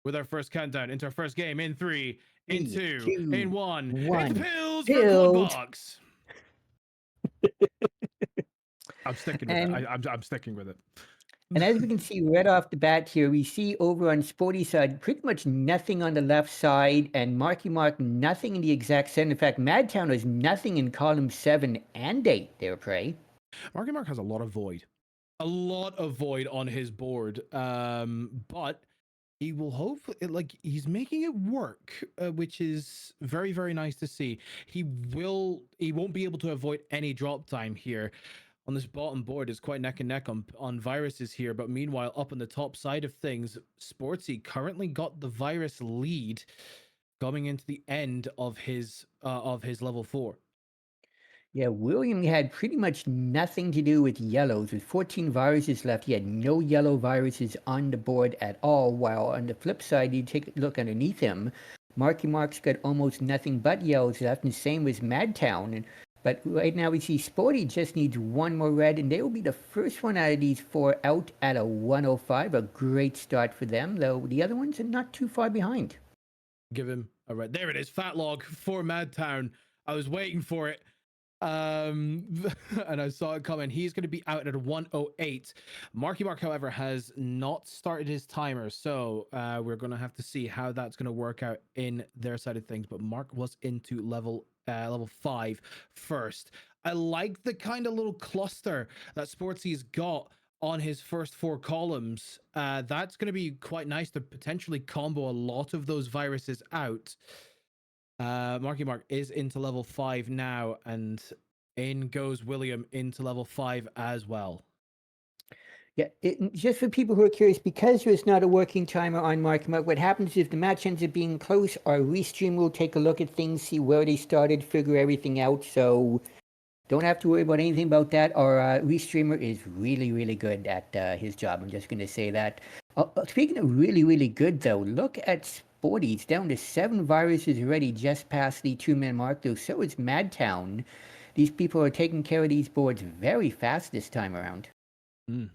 with our first countdown into our first game in 3, in 3, 2, 2, in 1. It's 1. pills for Quad Build. Box. I'm sticking with it. And I'm sticking with it. And as we can see right off the bat here, we see over on Sporty side pretty much nothing on the left side, and Mark nothing in the exact center. In fact, MadTown has nothing in column 7 and 8 there, Prey. MarkyMark has a lot of void. A lot of void on his board. But he will hopefully, like, he's making it work, which is very, very nice to see. He won't be able to avoid any drop time here. On this bottom board is quite neck and neck on viruses here, but meanwhile up on the top side of things, Sportsy currently got the virus lead coming into the end of his level 4. Yeah, William had pretty much nothing to do with yellows. With 14 viruses left, he had no yellow viruses on the board at all, while on the flip side, you take a look underneath him, Mark's got almost nothing but yellows left, and same as MadTown. But right now we see Sporty just needs one more red, and they will be the first one out of these 4 out at a 105. A great start for them, though the other ones are not too far behind. Give him a red. There it is, fat log for MadTown. I was waiting for it. And I saw it coming. He's going to be out at a 108. Mark, however, has not started his timer, so we're going to have to see how that's going to work out in their side of things. But Mark was into level 5 first. I like the kind of little cluster that Sportsy's got on his first 4 columns. That's going to be quite nice to potentially combo a lot of those viruses out. Mark is into level 5 now, and in goes William into level 5 as well. Yeah, just for people who are curious, because there's not a working timer on Mark, what happens if the match ends up being close, our restream will take a look at things, see where they started, figure everything out. So don't have to worry about anything about that. Our restreamer is really, really good at his job. I'm just going to say that. Speaking of really, really good, though, look at Sporty. It's down to 7 viruses already, just past the 2-minute mark, though. So is MadTown. These people are taking care of these boards very fast this time around.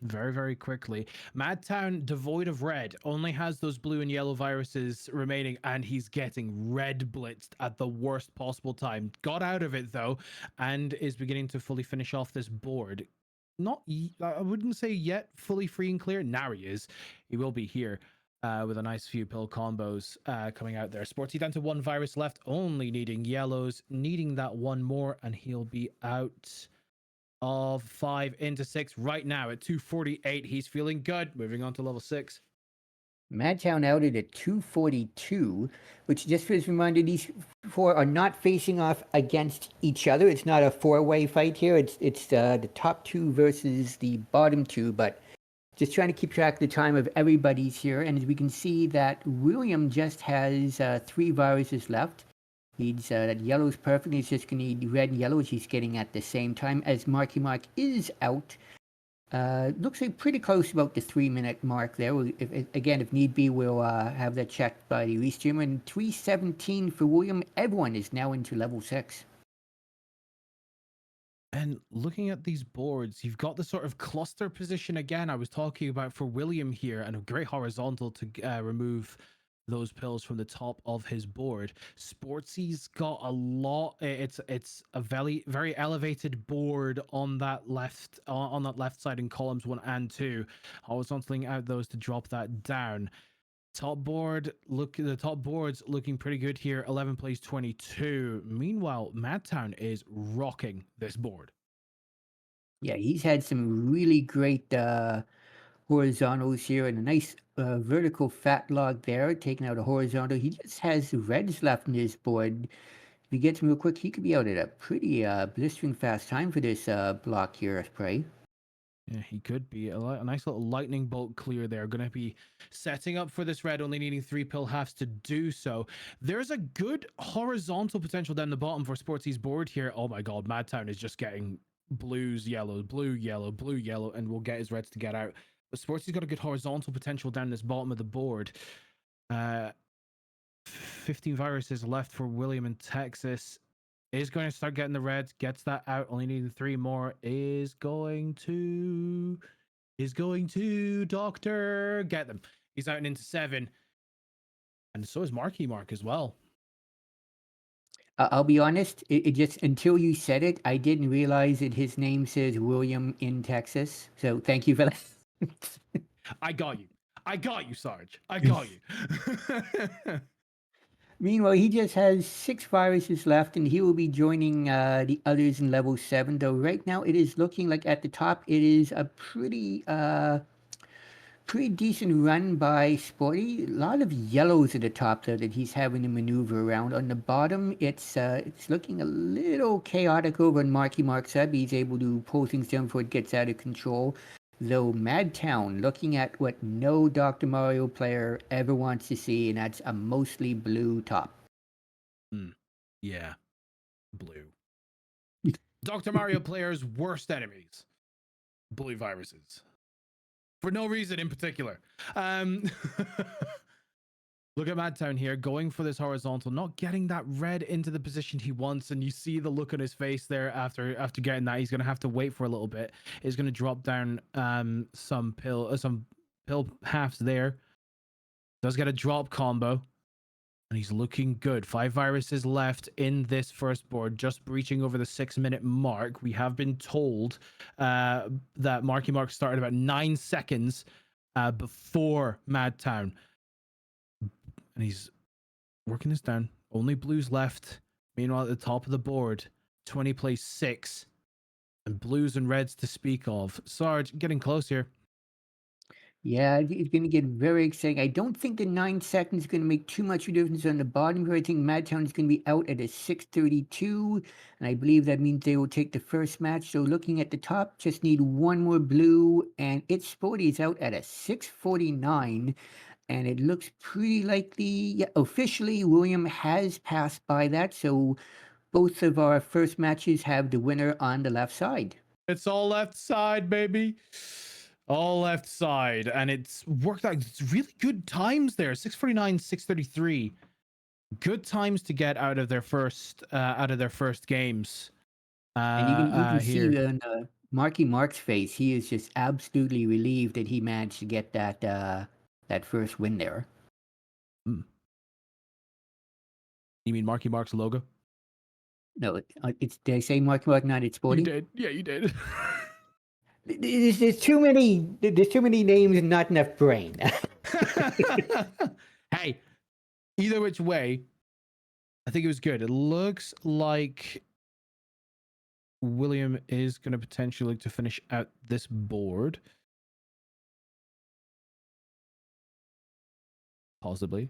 Very, very quickly. MadTown, devoid of red, only has those blue and yellow viruses remaining, and he's getting red blitzed at the worst possible time. Got out of it, though, and is beginning to fully finish off this board. Not, I wouldn't say yet fully free and clear. Now he is. He will be here with a nice few pill combos coming out there. Sportsy down to 1 virus left, only needing yellows, needing that one more, and he'll be out of 5 into 6 right now at 248. He's feeling good. Moving on to level 6. MadTown outed at 242, which just as a reminder, these 4 are not facing off against each other. It's not a 4-way fight here. It's the top 2 versus the bottom 2, but just trying to keep track of the time of everybody's here. And as we can see that William just has 3 viruses left. He's that yellow's perfect. He's just going to need red and yellow, which he's getting at the same time as Mark is out. Looks like pretty close about the 3-minute mark there. If need be, we'll have that checked by the restreamer. And 317 for William. Everyone is now into level 6. And looking at these boards, you've got the sort of cluster position again I was talking about for William here, and a great horizontal to remove those pills from the top of his board. Sportsy's got a lot. It's a very, very elevated board on that left side in columns 1 and 2. Horizontaling out those to drop that down. Top board, the top board's looking pretty good here. 11 plays 22. Meanwhile, MadTown is rocking this board. Yeah, he's had some really great horizontals here and a nice vertical fat log there, taking out a horizontal. He just has reds left in his board. If he gets him real quick, he could be out at a pretty blistering fast time for this block here, Spray. Yeah, he could be. A nice little lightning bolt clear there. Going to be setting up for this red, only needing 3 pill halves to do so. There's a good horizontal potential down the bottom for Sportsy's board here. Oh my god, MadTown is just getting blues, yellow, blue, yellow, blue, yellow, and we'll get his reds to get out. But Sportsy's got a good horizontal potential down this bottom of the board. 15 viruses left for WilliaminTX. Is going to start getting the reds, gets that out, only needing 3 more, is going to Doctor get them. He's out and into 7. And so is MarkyMark as well. I'll be honest, it just until you said it, I didn't realize that his name says William in Texas. So thank you for that. I got you. I got you, Sarge. I got you. Meanwhile, he just has 6 viruses left, and he will be joining the others in level 7. Though right now, it is looking like at the top, it is a pretty decent run by Sporty. A lot of yellows at the top though that he's having to maneuver around. On the bottom, it's looking a little chaotic over on MarkyMark679. He's able to pull things down before it gets out of control. Though MadTown looking at what no Dr. Mario player ever wants to see, and that's a mostly blue top. Yeah, blue. Dr. Mario players' worst enemies, blue viruses. For no reason in particular. Look at MadTown here, going for this horizontal, not getting that red into the position he wants, and you see the look on his face there after getting that. He's going to have to wait for a little bit. He's going to drop down some pill halves there. Does get a drop combo, and he's looking good. 5 viruses left in this first board, just breaching over the 6-minute mark. We have been told that MarkyMark started about 9 seconds before MadTown. And he's working this down. Only blues left. Meanwhile, at the top of the board, 20 plays 6. And blues and reds to speak of. Sarge, getting close here. Yeah, it's going to get very exciting. I don't think the 9 seconds is going to make too much of a difference on the bottom here. I think MadTown is going to be out at a 6:32, and I believe that means they will take the first match. So looking at the top, just need one more blue, and ItzSportsy is out at a 6:49, and it looks pretty likely, yeah, officially, William has passed by that. So both of our first matches have the winner on the left side. It's all left side, baby. All left side, and it's worked out. It's really good times there. 6:49, 6:33. Good times to get out of their first games. And you can here. see on MarkyMark's face, he is just absolutely relieved that he managed to get that first win there. You mean MarkyMark's logo? No, it's did I say MarkyMark, not ItzSportsy? You did. Yeah, you did. There's too many names and not enough brain. Hey, either which way, I think it was good. It looks like William is going to potentially look to finish out this board. Possibly.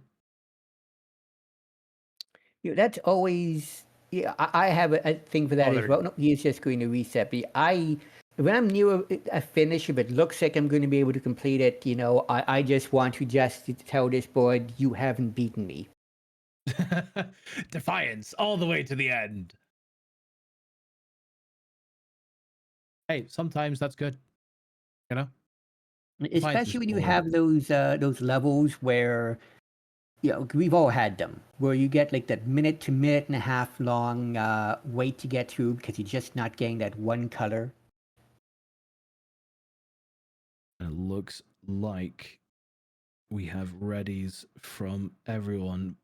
You know, that's always, yeah, I have a thing for that as well. No, he is just going to reset. But when I'm near a finish, if it looks like I'm going to be able to complete it, you know, I just want to just tell this board, you haven't beaten me. Defiance all the way to the end. Hey, sometimes that's good. You know? Especially when you have those levels where, you know, we've all had them, where you get like that minute to minute and a half long wait to get through because you're just not getting that one color. It looks like we have readies from everyone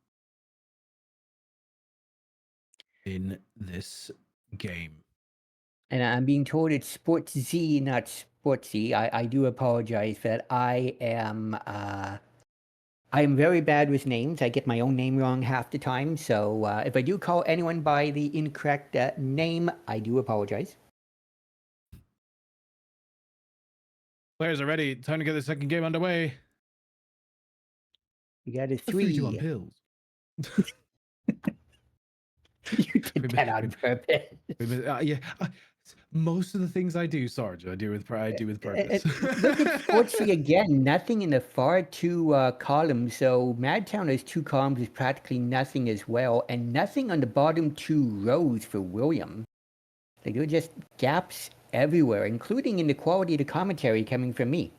in this game. And I'm being told it's ItzSportsy, not Sportsy. I do apologize for that. I am very bad with names. I get my own name wrong half the time. So if I do call anyone by the incorrect name, I do apologize. Players are ready. Time to get the second game underway. You got a 3. You on pills. You did that on purpose. Yeah. Most of the things I do, Sarge, I do with purpose. Look at Sportsy again. Nothing in the far 2 columns. So MadTown has 2 columns with practically nothing as well, and nothing on the bottom 2 rows for William. Like there are just gaps everywhere, including in the quality of the commentary coming from me.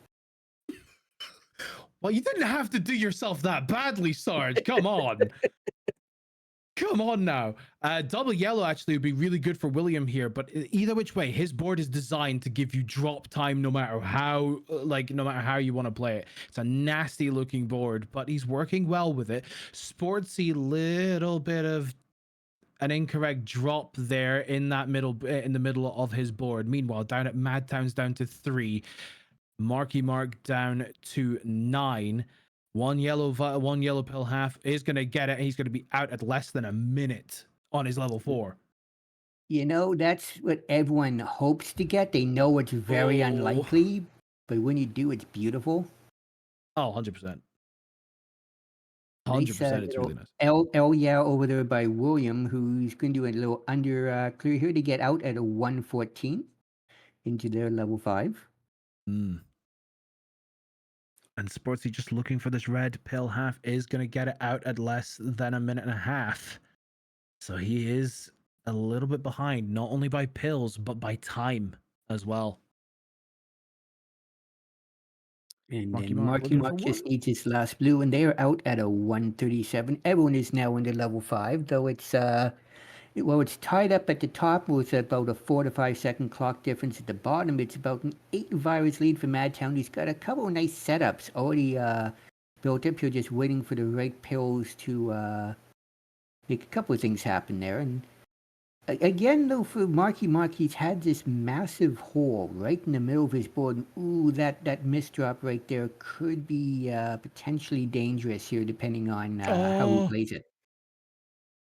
Well, you didn't have to do yourself that badly, Sarge. Come on. Come come on now. Double yellow actually would be really good for William here, but either which way, his board is designed to give you drop time no matter how, no matter how you want to play it. It's a nasty looking board, but he's working well with it. Sportsy, little bit of an incorrect drop there in that in the middle of his board. Meanwhile, down at MadTown's down to 3. MarkyMark down to 9. One yellow pill half is going to get it. He's going to be out at less than a minute on his level 4. You know, that's what everyone hopes to get. They know it's very unlikely, but when you do, it's beautiful. Oh, 100%. 100%, Nice, it's really nice. L yeah over there by William, who's going to do a little under clear here to get out at a 114 into their level 5. And Sportsy just looking for this red pill half is going to get it out at less than a minute and a half. So he is a little bit behind, not only by pills, but by time as well. And then MarkyMark just needs his last blue, and they are out at a 137. Everyone is now into level 5, though it's it's tied up at the top with about a 4 to 5 second clock difference at the bottom. It's about an 8 virus lead for MadTown. He's got a couple of nice setups already built up here, just waiting for the right pills to make a couple of things happen there. And again, though, for MarkyMark, he's had this massive hole right in the middle of his board. And, ooh, that misdrop right there could be potentially dangerous here, depending on how he plays it.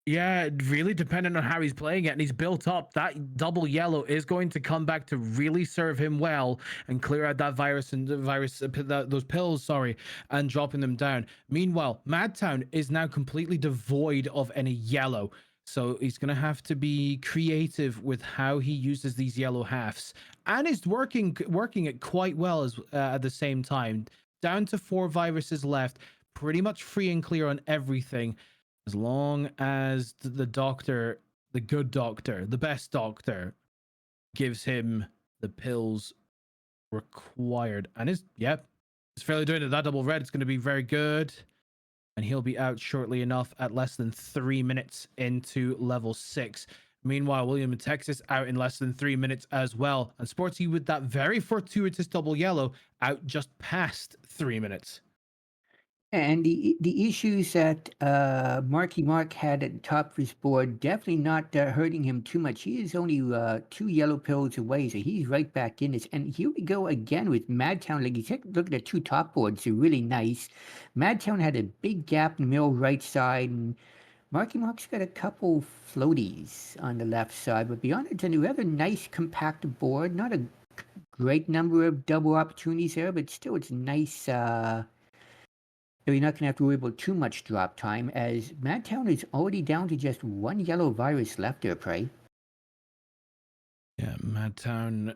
Yeah, really dependent on how he's playing it, and he's built up. That double yellow is going to come back to really serve him well and clear out that those pills, sorry, and dropping them down. Meanwhile, MadTown is now completely devoid of any yellow, so he's going to have to be creative with how he uses these yellow halves, and is working it quite well as at the same time. Down to 4 viruses left, pretty much free and clear on everything. As long as the doctor, the good doctor, the best doctor, gives him the pills required. And it's fairly doing it. That double red is going to be very good. And he'll be out shortly enough at less than 3 minutes into level 6. Meanwhile, WilliaminTX is out in less than 3 minutes as well. And Sportsy with that very fortuitous double yellow out just past 3 minutes. And the issues that MarkyMark had at the top of his board definitely not hurting him too much. He is only 2 yellow pills away, so he's right back in this. And here we go again with MadTown. Like, you take a look at the 2 top boards; they're really nice. MadTown had a big gap in the middle right side, and MarkyMark's got a couple floaties on the left side. But beyond it, it's a rather nice compact board. Not a great number of double opportunities there, but still, it's nice. So you're not going to have to worry about too much drop time, as MadTown is already down to just 1 yellow virus left there, Prey. Yeah, MadTown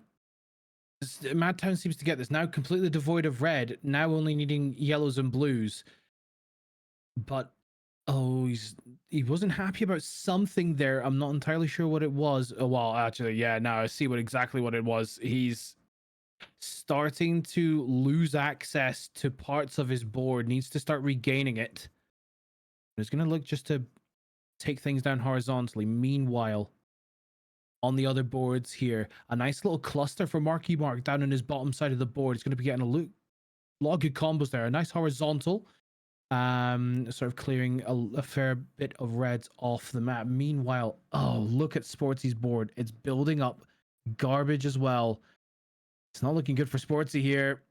seems to get this now completely devoid of red, now only needing yellows and blues. But he wasn't happy about something there. I'm not entirely sure what it was. Oh, well, actually, yeah, now I see exactly what it was. He's starting to lose access to parts of his board, needs to start regaining it. He's going to look just to take things down horizontally. Meanwhile, on the other boards here, a nice little cluster for MarkyMark down on his bottom side of the board. He's going to be getting a lot of good combos there. A nice horizontal, sort of clearing a fair bit of reds off the map. Meanwhile, oh, look at Sportsy's board. It's building up garbage as well. It's not looking good for Sportsy here.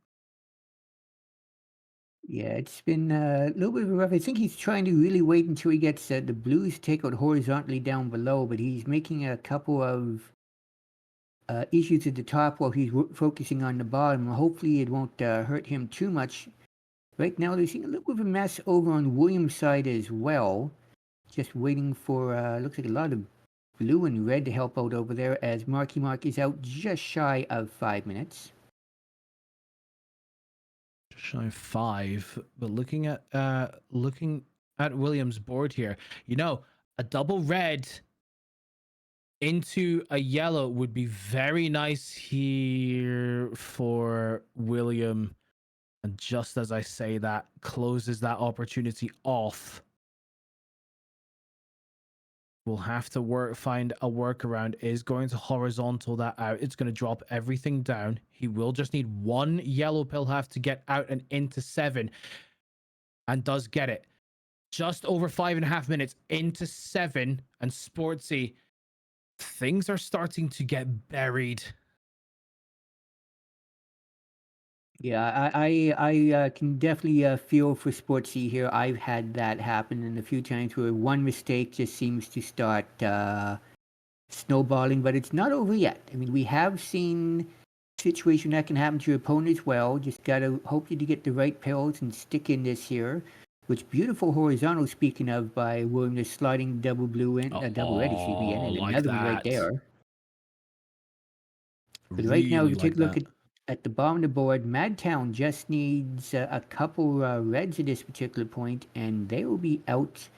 Yeah, it's been a little bit rough. I think he's trying to really wait until he gets the blues take out horizontally down below, but he's making a couple of issues at the top while he's focusing on the bottom. Hopefully it won't hurt him too much. Right now, they're seeing a little bit of a mess over on William's side as well. Just waiting for, looks like a lot of blue and red to help out over there, as MarkyMark is out just shy of 5 minutes. Just shy of 5, but looking at William's board here, a double red into a yellow would be very nice here for William. And just as I say that, closes that opportunity off. We'll have to find a workaround. Is going to horizontal that out. It's going to drop everything down. He will just need one yellow pill half to get out and into 7, and does get it. Just over 5.5 minutes into 7, and Sportsy, things are starting to get buried. Yeah, I can definitely feel for Sportsy here. I've had that happen in a few times where one mistake just seems to start snowballing, but it's not over yet. I mean, we have seen situation that can happen to your opponent as well. Just gotta hope that you get the right pills and stick in this here. Which beautiful horizontal, speaking of, by William, just sliding double blue in, double red, excuse me, in, and like another one right that. there. But right now, if you take a look that. at the bottom of the board, MadTown just needs a couple reds at this particular point, and they will be out.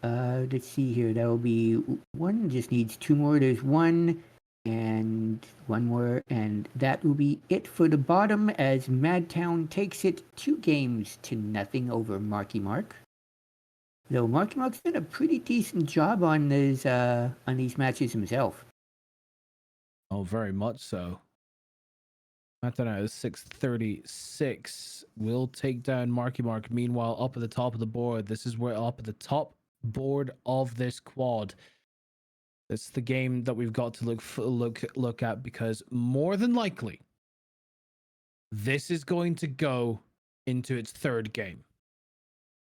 Let's see here. That will be one. Just needs 2 more. There's 1 and 1 more, and that will be it for the bottom. As MadTown takes it 2-0 over MarkyMark. Though MarkyMark's done a pretty decent job on these matches himself. Oh, very much so. MadTown is 636. Will take down MarkyMark. Meanwhile, up at the top of the board, this is where up at the top board of this quad. It's the game that we've got to look at, because more than likely, this is going to go into its 3rd game,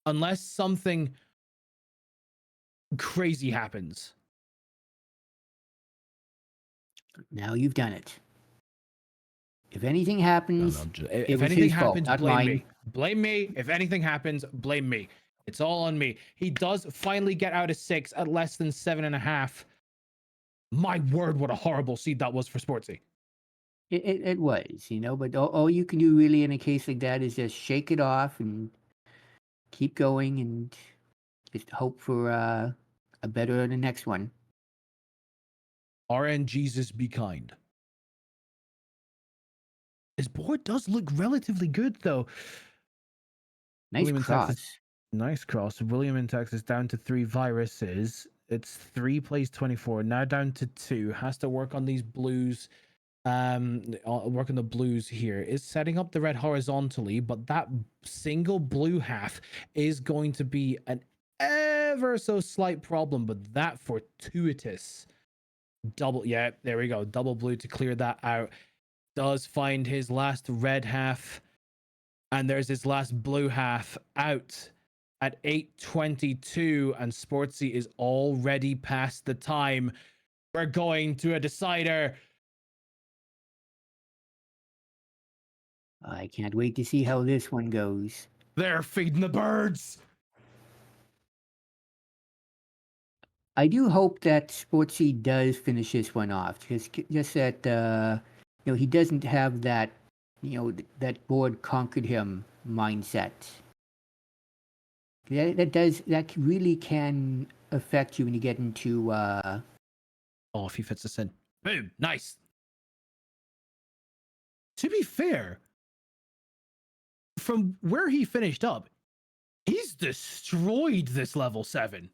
unless something crazy happens. Now you've done it. If anything happens, if anything happens, fault, blame mine. me. Blame me. If anything happens, blame me. It's all on me. He does finally get out of 6 at less than 7.5. My word, what a horrible seed that was for Sportsy. It was, but all you can do really in a case like that is just shake it off and keep going and just hope for a better the next one. RN Jesus be kind. His board does look relatively good, though. Nice cross. Nice cross. WilliaminTX is down to 3 viruses. It's 3 plays 24. Now down to 2. Has to work on these blues. Work on the blues here. Is setting up the red horizontally, but that single blue half is going to be an ever so slight problem. But that fortuitous double, yeah, there we go. Double blue to clear that out. Does find his last red half, and there's his last blue half out at 8:22, and Sportsy is already past the time. We're going to a decider. I can't wait to see how this one goes. They're feeding the birds. I do hope that Sportsy does finish this one off, just that he doesn't have that that board conquered him mindset. That really can affect you when you get into Oh, if he fits this in. Boom. Nice. To be fair, from where he finished up, he's destroyed this level 7.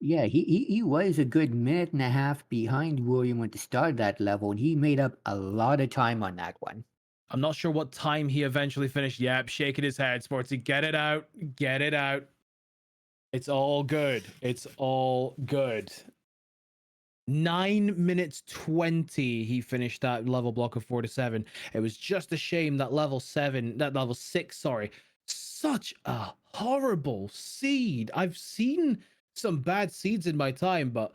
Yeah, he was a good minute and a half behind William when to start that level, and he made up a lot of time on that one. I'm not sure what time he eventually finished. Yep, shaking his head. Sportsy, get it out. Get it out. It's all good. It's all good. 9 minutes 20 he finished that level block of 4 to 7. It was just a shame that level 6, sorry, such a horrible seed. I've seen some bad seeds in my time, but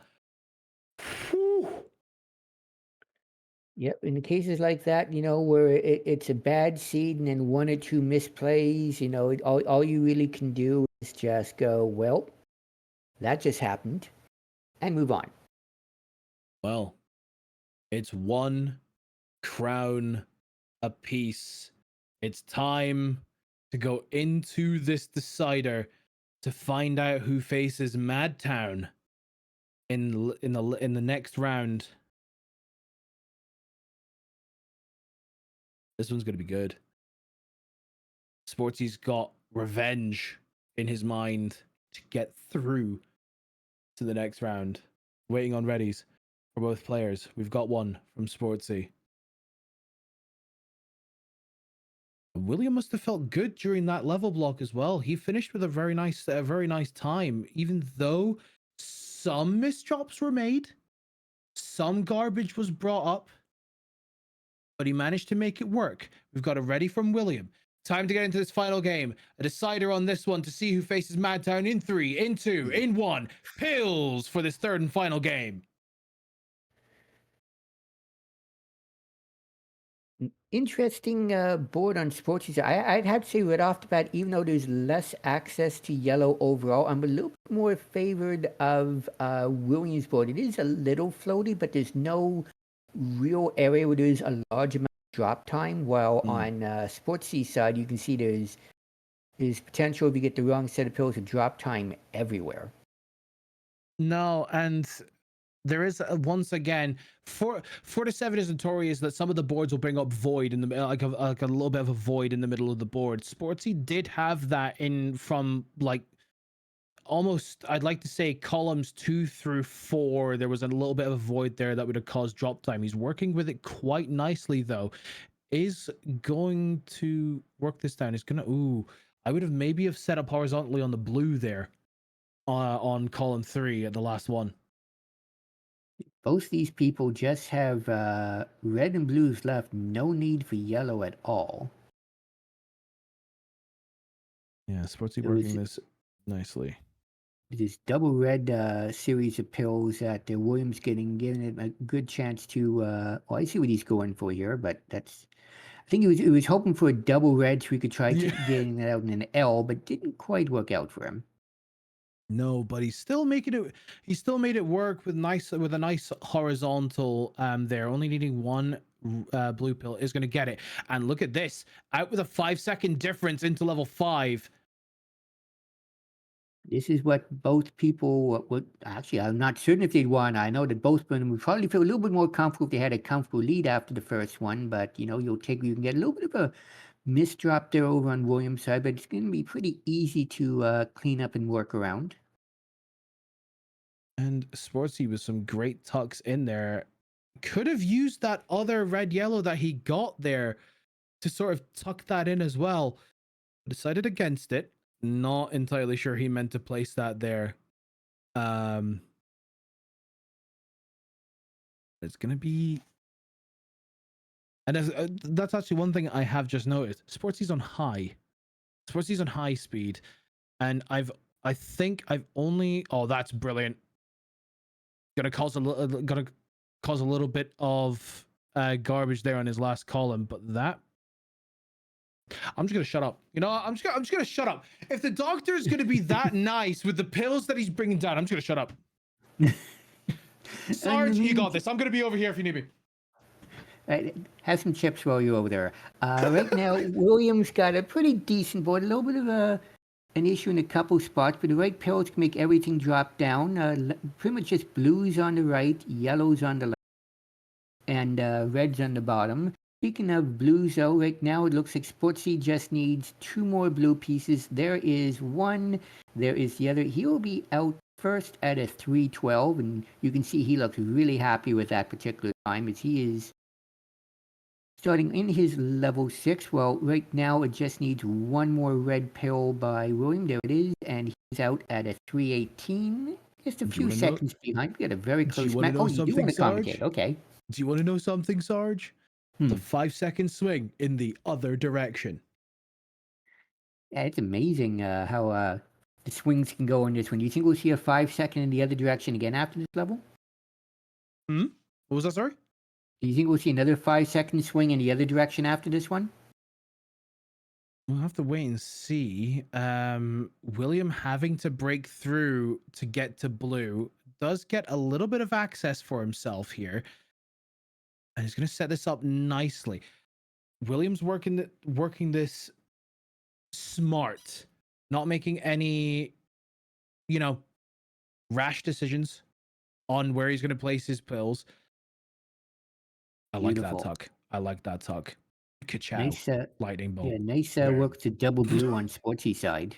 whew. Yep, in the cases like that, where it's a bad seed and then 1 or 2 misplays, all you really can do is just go, well, that just happened, and move on. Well, it's 1 crown apiece. It's time to go into this decider to find out who faces MadTown in the next round. This one's going to be good. Sportsy's got revenge in his mind to get through to the next round. Waiting on readies for both players. We've got one from Sportsy. William must have felt good during that level block as well. He finished with a very nice time, even though some misdrops were made, some garbage was brought up, but he managed to make it work. We've got a ready from William. Time to get into this final game. A decider on this one to see who faces MadTown in 3, in 2, in 1. Pills for this third and final game. Interesting board on Sportsy. I'd have to say right off the bat, even though there's less access to yellow overall, I'm a little bit more favored of Williams' board. It is a little floaty, but there's no real area where there's a large amount of drop time, while on Sportsy's side, you can see there's potential if you get the wrong set of pills to drop time everywhere. No, and there is once again 4 to 7 is notorious that some of the boards will bring up void in the middle, like a little bit of a void in the middle of the board. Sportsy did have that in from like almost, I'd like to say, columns 2 through 4. There was a little bit of a void there that would have caused drop time. He's working with it quite nicely though. Is going to work this down. Is gonna, ooh, I would have maybe have set up horizontally on the blue there on column 3 at the last one. Both these people just have red and blues left. No need for yellow at all. Yeah, Sportsy working this nicely. This double red series of pills that Williams given it a good chance to. Well, I see what he's going for here, but that's. I think he was hoping for a double red so he could try getting that out in an L, but didn't quite work out for him. No, but he's still making it. He still made it work with a nice horizontal there. Only needing one blue pill is going to get it. And look at this, out with a 5-second difference into level 5. This is what both people would. Actually, I'm not certain if they'd won. I know that both of them would probably feel a little bit more comfortable if they had a comfortable lead after the first one. But you can get a little bit of a misdrop there over on Williams' side, but it's going to be pretty easy to clean up and work around. And Sportsy with some great tucks in there. Could have used that other red yellow that he got there to sort of tuck that in as well. Decided against it. Not entirely sure he meant to place that there. It's gonna be, and that's actually one thing I have just noticed. Sportsy's on high. Sportsy's on high speed, and I think I've only. Oh, that's brilliant. Gonna cause a little bit of garbage there on his last column, but that. I'm just gonna shut up. You know, I'm just gonna shut up. If the doctor is gonna be that nice with the pills that he's bringing down, I'm just gonna shut up. Sarge, you got this. I'm gonna be over here if you need me. Have some chips while you're over there. Right now, Williams got a pretty decent board. A little bit of an issue in a couple spots, but the right pills can make everything drop down. Pretty much just blues on the right, yellows on the left, and reds on the bottom. Speaking of blues, though, right now it looks like Sportsy just needs 2 more blue pieces. There is one, there is the other. He will be out first at a 312, and you can see he looks really happy with that particular time as he is starting in his level 6. Well, right now it just needs 1 more red pill by William. There it is, and he's out at a 318. Just a few seconds behind. We got a very close match. Oh, you do want to commentate? Okay. Do you want to know something, Sarge? The 5-second swing in the other direction. Yeah, it's amazing how the swings can go in this one. Do you think we'll see a 5-second in the other direction again after this level? What was that, sorry? Do you think we'll see another 5-second swing in the other direction after this one? We'll have to wait and see. William having to break through to get to blue does get a little bit of access for himself here. And he's going to set this up nicely. William's working this smart, not making any, rash decisions on where he's going to place his pills. I like that tuck. Ka-chow. Nice, lightning bolt. Yeah, nice work to double blue on Sportsy side.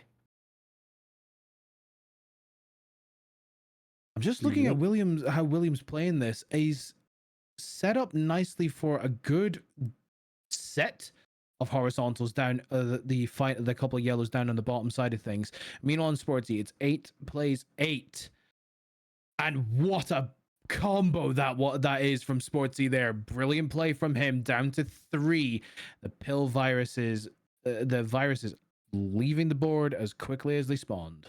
I'm just looking Yep. at Williams, how Williams playing this. He's set up nicely for a good set of horizontals down the couple of yellows down on the bottom side of things. Meanwhile, on Sportsy, it's 8 plays 8. And what a combo that is from Sportsy there. Brilliant play from him, down to 3. The viruses leaving the board as quickly as they spawned.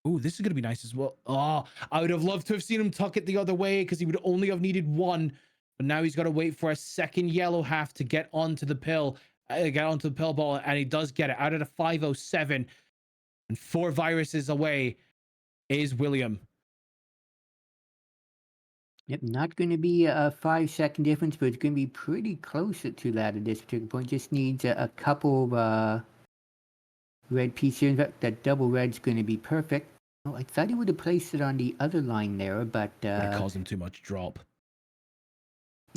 Ooh, this is going to be nice as well. Oh, I would have loved to have seen him tuck it the other way because he would only have needed 1. But now he's got to wait for a second yellow half to get onto the pill ball, and he does get it out of the 507. And 4 viruses away is William. Yep, not going to be a 5-second difference, but it's going to be pretty close to that at this particular point. Just needs a couple of red pieces here. In fact, that double red's going to be perfect. Oh, I thought he would have placed it on the other line there, but It caused him too much drop.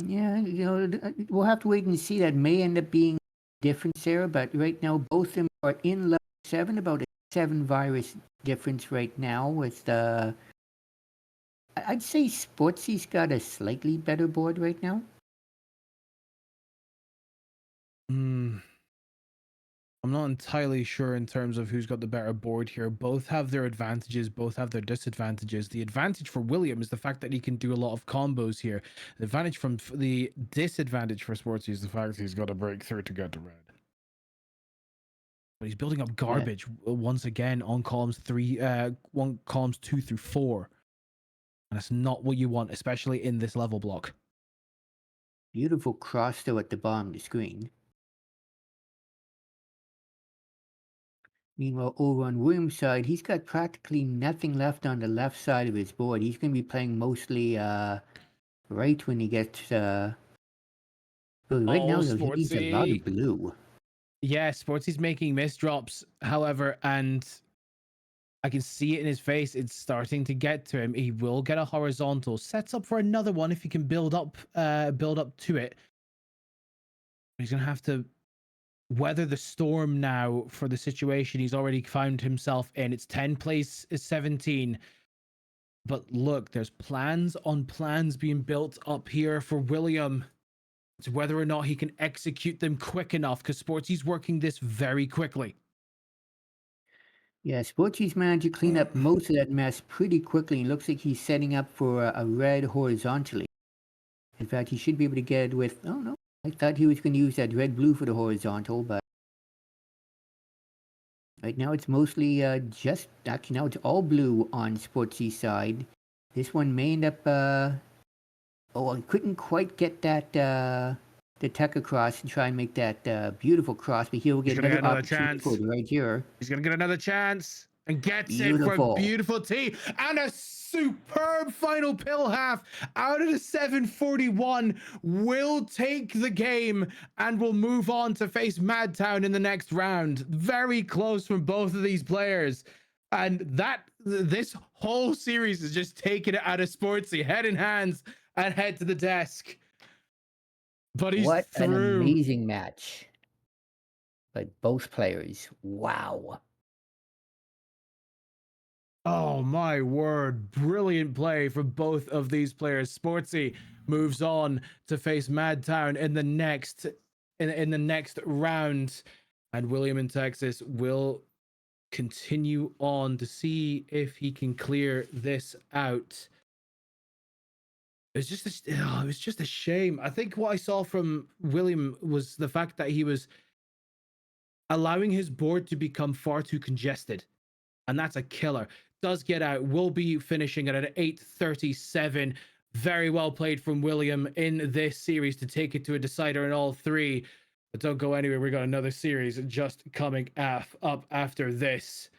Yeah, we'll have to wait and see. That may end up being a difference there, but right now both of them are in level 7, about a 7 virus difference right now with I'd say Sportsy's got a slightly better board right now. I'm not entirely sure in terms of who's got the better board here. Both have their advantages, both have their disadvantages. The advantage for William is the fact that he can do a lot of combos here. The disadvantage for Sportsy is the fact that he's got to break through to get to red. But he's building up garbage once again on columns 2 through 4. And that's not what you want, especially in this level block. Beautiful cross though at the bottom of the screen. Meanwhile, over on William's side, he's got practically nothing left on the left side of his board. He's going to be playing mostly right when he gets... right now, though, he needs a lot of blue. Yeah, Sportsy's making misdrops, however, and I can see it in his face. It's starting to get to him. He will get a horizontal. Sets up for another one if he can build up to it. He's going to have to weather the storm now for the situation he's already found himself in. It's 10 plays 17. But look, there's plans on plans being built up here for William. It's whether or not he can execute them quick enough, because Sportsy's working this very quickly. Yeah, Sportsy's managed to clean up most of that mess pretty quickly. It looks like he's setting up for a red horizontally. In fact, he should be able to get it with... Oh, no. I thought he was going to use that red-blue for the horizontal, but... Right now it's mostly just... Actually, now it's all blue on Sportsy's side. This one may end up... Oh, I couldn't quite get that... the tech across and try and make that beautiful cross, but he'll get another chance for it right here. He's going to get another chance and gets it for a beautiful tee and a superb final pill half out of the 741. Will take the game and will move on to face MadTown in the next round. Very close from both of these players. And this whole series is just taking it out of Sportsy, head in hands and head to the desk. But he's what through. An amazing match by both players. Wow. Oh my word, brilliant play from both of these players. Sportsy moves on to face MadTown in the next round, and WilliaminTX will continue on to see if he can clear this out. It was just a shame. I think what I saw from William was the fact that he was allowing his board to become far too congested, and that's a killer. Does get out, will be finishing at an 837. Very well played from William in this series to take it to a decider in all 3. But don't go anywhere. We got another series just coming up after this.